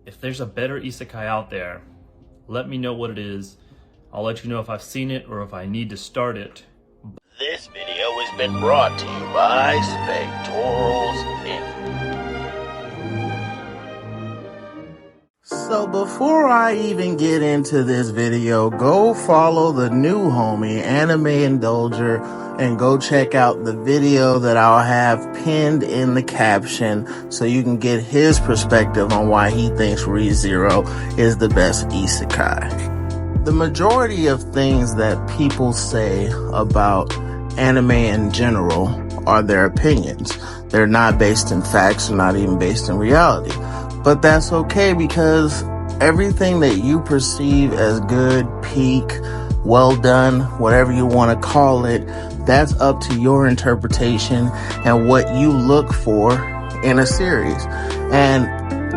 If there's a better isekai out there, let me know what it is. I'll let you know if I've seen it or if I need to start it. This video has been brought to you by Spectorals Inc. So before I even get into this video, go follow the new homie, Anime Indulger, and go check out the video that I'll have pinned in the caption so you can get his perspective on why he thinks Re:Zero is the best isekai. The majority of things that people say about anime in general are their opinions. They're not based in facts, or not even based in reality. But that's okay, because everything that you perceive as good, peak, well done, whatever you want to call it, that's up to your interpretation and what you look for in a series. And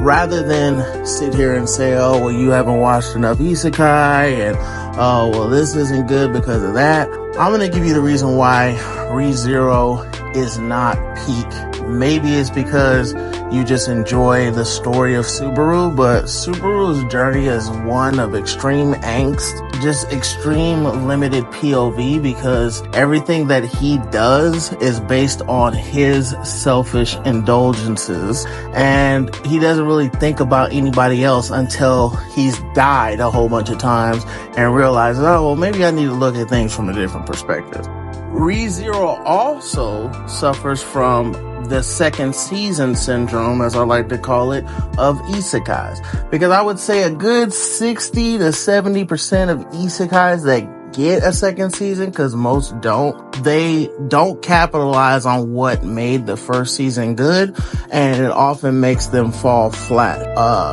rather than sit here and say, oh, well, you haven't watched enough isekai, and oh, well, this isn't good because of that, I'm going to give you the reason why Re:Zero is not peak. Maybe it's because you just enjoy the story of Subaru, but Subaru's journey is one of extreme angst, just extreme limited POV, because everything that he does is based on his selfish indulgences, and he doesn't really think about anybody else until he's died a whole bunch of times and realizes, oh, well, maybe I need to look at things from a different perspective. Re:Zero also suffers from the second season syndrome, as I like to call it, of isekais. Because I would say a good 60 to 70% of isekais that get a second season, because most don't, they don't capitalize on what made the first season good, and it often makes them fall flat.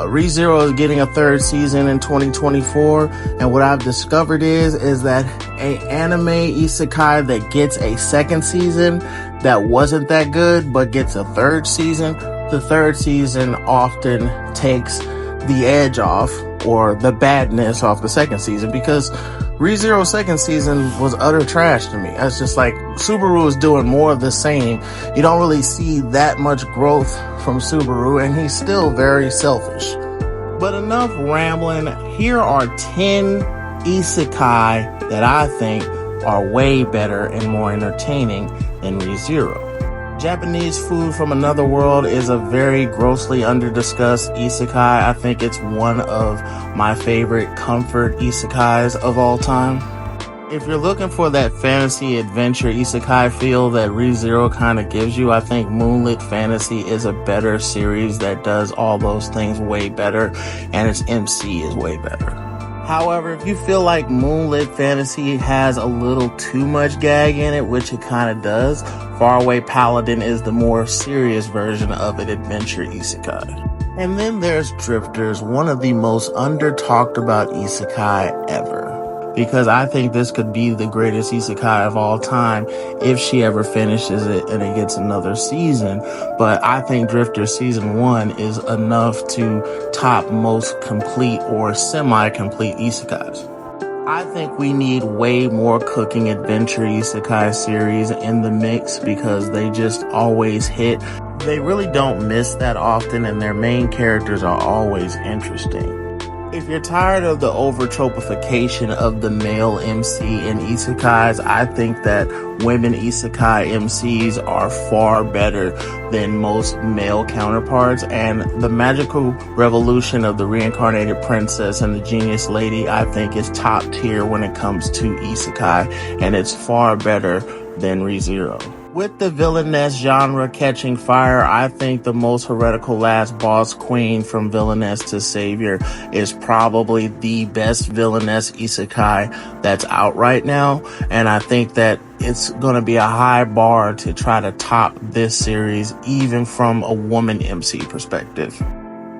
Re:Zero is getting a third season in 2024, and what I've discovered is that an anime isekai that gets a second season that wasn't that good but gets a third season, the third season often takes the edge off, or the badness off the second season, because Re:Zero's second season was utter trash to me. It's just like Subaru is doing more of the same. You don't really see that much growth from Subaru, and he's still very selfish. But enough rambling. Here are 10 isekai that I think are way better and more entertaining than Re:Zero. Japanese food from another world is a very grossly underdiscussed isekai. I think it's one of my favorite comfort isekais of all time. If you're looking for that fantasy adventure isekai feel that Re:Zero kind of gives you, I think Moonlit Fantasy is a better series that does all those things way better, and its MC is way better. However, if you feel like Moonlit Fantasy has a little too much gag in it, which it kind of does, Faraway Paladin is the more serious version of an adventure isekai. And then there's Drifters, one of the most under-talked about isekai ever. Because I think this could be the greatest isekai of all time if she ever finishes it and it gets another season. But I think Drifter Season 1 is enough to top most complete or semi-complete isekais. I think we need way more cooking adventure isekai series in the mix, because they just always hit. They really don't miss that often, and their main characters are always interesting. If you're tired of the over-tropification of the male MC in isekais, I think that women isekai MCs are far better than most male counterparts, and the magical revolution of the reincarnated princess and the genius lady, I think, is top tier when it comes to isekai, and it's far better than Re:Zero. With the villainess genre catching fire, I think the most heretical last boss queen from villainess to savior is probably the best villainess isekai that's out right now. And I think that it's going to be a high bar to try to top this series, even from a woman MC perspective.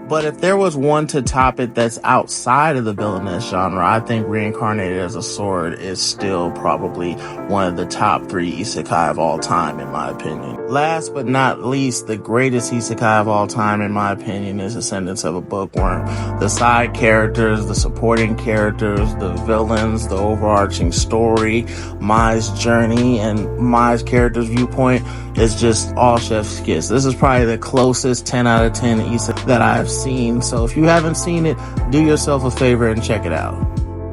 But if there was one to top it that's outside of the villainess genre, I think Reincarnated as a Sword is still probably one of the top 3 isekai of all time, in my opinion. Last but not least, the greatest isekai of all time, in my opinion, is Ascendance of a Bookworm. The side characters, the supporting characters, the villains, the overarching story, Mai's journey, and Mai's character's viewpoint is just all chef's kiss. This is probably the closest 10 out of 10 isekai that I've seen. So if you haven't seen it, do yourself a favor and check it out.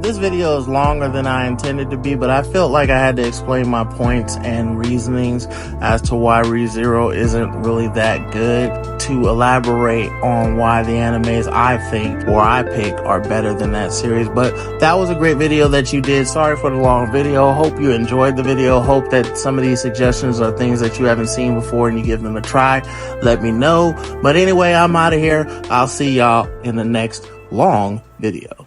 This video is longer than I intended to be, but I felt like I had to explain my points and reasonings as to why ReZero isn't really that good, to elaborate on why the animes I think or I pick are better than that series. But that was a great video that you did. Sorry for the long video. Hope you enjoyed the video. Hope that some of these suggestions are things that you haven't seen before and you give them a try. Let me know. But anyway, I'm out of here. I'll see y'all in the next long video.